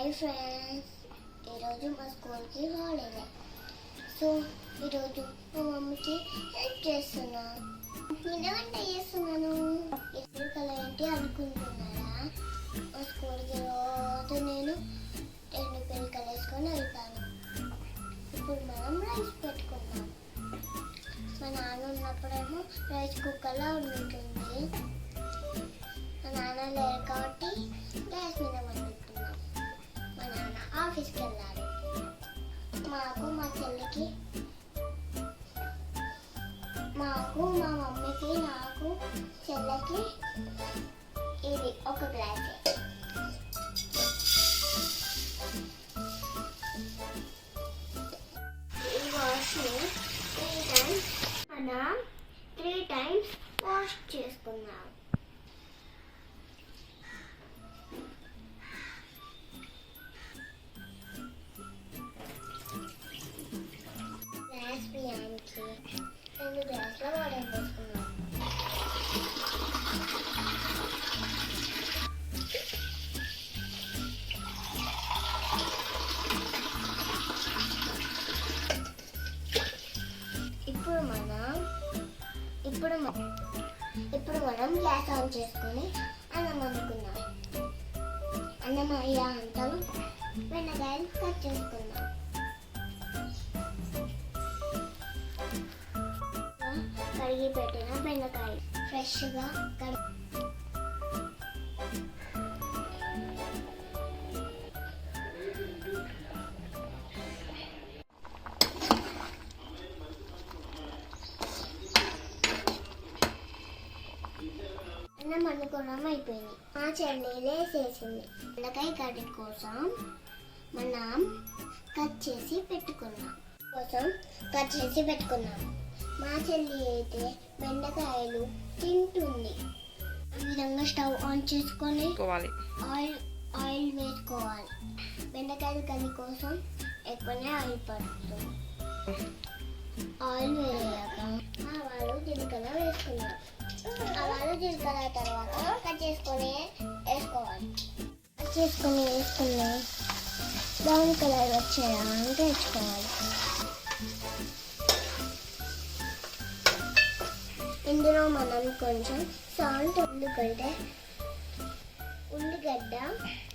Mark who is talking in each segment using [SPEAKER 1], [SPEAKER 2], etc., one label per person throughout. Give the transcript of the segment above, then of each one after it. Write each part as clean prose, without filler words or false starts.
[SPEAKER 1] Hi friends, ఈరోజు మా స్కూల్కి హాలిడే. సో ఈరోజు మా మమ్మీకి హెల్ప్ చేస్తున్నా. నేను వంట చేస్తున్నాను. ఇద్దరు కలర్ ఏంటి అనుకుంటున్నారా? మా స్కూల్కి రోజు నేను 2 పిల్లకలు వేసుకొని వెళ్తాను. ఇప్పుడు మనం రైస్ పెట్టుకుందాం. మా నాన్న ఉన్నప్పుడేమో రైస్ కుక్కర్లో ఉంటుంది. మా నాన్న లేరు కాబట్టి గ్యాస్ మీద వండుతున్నాం. మా నాన్న ఆఫీస్కి వెళ్ళారు. మాకు మా మమ్మీకి నాకు చెల్లెకి ఇది ఒక గ్లాస్. ఈ వాష్ని 3 times వాష్ చేసుకున్నాం. గ్లాస్ బియ్యానికి 2 గ్లాసుల వాటర్ పోసుకున్నాం. ఇప్పుడు మనం గ్యాస్ ఆన్ చేసుకొని అన్నం వండుకుందాం. అన్నం అయ్యా అంతలో బెండకాయలు కట్ చేసుకుందాం. కడిగి పెట్టిన బెండకాయలు ఫ్రెష్గా అన్నం వండుకోవడం అయిపోయింది. మా చెల్లి వేసేసింది. బెండకాయ కర్రీ కోసం మనం కట్ చేసి పెట్టుకున్నాం. మా చెల్లి అయితే బెండకాయలు తింటుంది. ఈ విధంగా స్టవ్ ఆన్ చేసుకొని ఆయిల్ వేసుకోవాలి. బెండకాయల కర్రీ కోసం ఎక్కువనే ఆయిల్ పడుతుంది. ఆయిల్ వేయాక ఆవాలు జీలకర్ర వేసుకున్నాం. ఆవాలు జీలకర్ర తర్వాత కట్ చేసుకొని వేసుకోవాలి. వేసుకుని బ్రౌన్ కలర్ వచ్చేదాకా వేసుకోవాలి. ఇందులో మనం కొంచెం సాల్ట్, ఉల్లిగడ్డ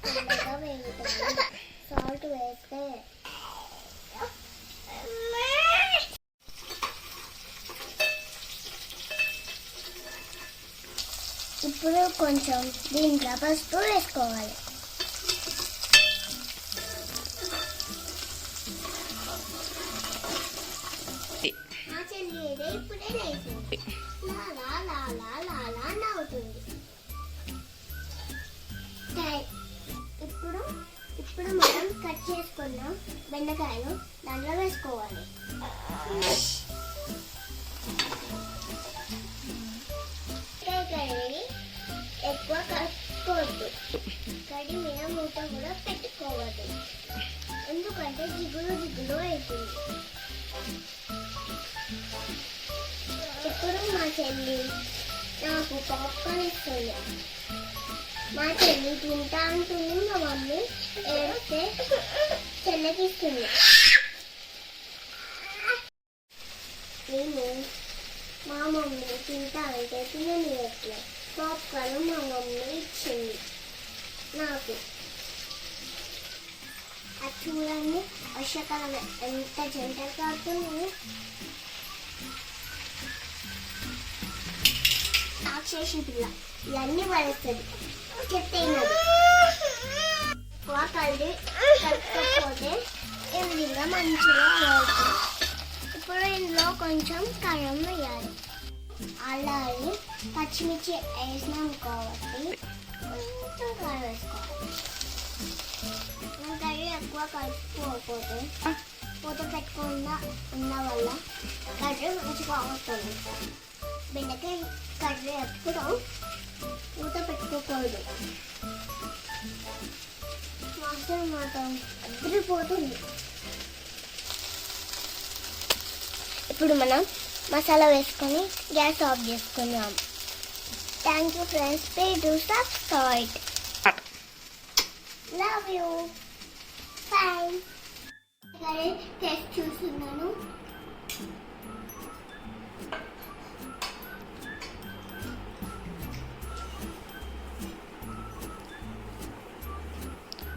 [SPEAKER 1] తొందరగా వేసుకోవాలి. సాల్ట్ వేస్తే ఇప్పుడు కొంచెం దీంట్లో పసుపు వేసుకోవాలి. మా చెల్లి ఇప్పుడే వేసింది. నవ్వుతుంది. ఇప్పుడు మనం కట్ చేసుకున్న బెండకాయలు దాంట్లో వేసుకోవాలి. ఎక్కువ కలుపుకోవద్దు. కడి మీద మూత కూడా పెట్టుకోవద్దు, ఎందుకంటే జిగురు అవుతుంది. ఇప్పుడు మా చెల్లి నాకు పాప్కార్న్ ఇస్తుంది. మా చెల్లి తింటా అంటుంది. మా మమ్మీ ఏడిస్తే చెల్లెకి ఇస్తుంది. మా మమ్మీ తింటా అంటే తిననియట్లేదు. పాప్కార్న్ మా మమ్మీ ఇచ్చింది నాకు. అది చూడండి, వర్షాకాలం ఎంత జంటలు కాడుతుంది. రాక్షసి పిల్ల ఇవన్నీ పడేస్తుంది. చెప్తేనది ఎక్కువ కలుపుకోకపోతే ఈ విధంగా మంచిగా అవుతుంది. ఇప్పుడు ఇందులో కొంచెం కారం వేయాలి. అలాగే పచ్చిమిర్చి వేసినాం కాబట్టి కొంచెం కారం వేసుకోవాలి. కర్రీ ఎక్కువ కలుపుకోకపోతే మూత పెట్టకుండా ఉన్న వల్ల కర్రీ మంచిగా అవుతుంది. బెండకాయ కర్రీ ఎప్పుడు మూత పెట్టుకోకూడదు. వాసన మాత్రం అదిరిపోతుంది. ఇప్పుడు మనం మసాలా వేసుకొని గ్యాస్ ఆఫ్ చేసుకుందాం. Thank you friends. Please do subscribe. Love you. Fine. Test చూస్తున్నాను.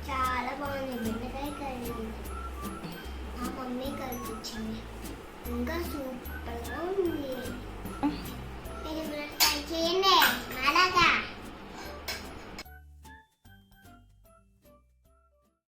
[SPEAKER 1] చాలా బాగుంది బెండకాయ కర్రీ. మా మమ్మీ కలిపించింది. ఇంకా సూపర్గా ఉంది.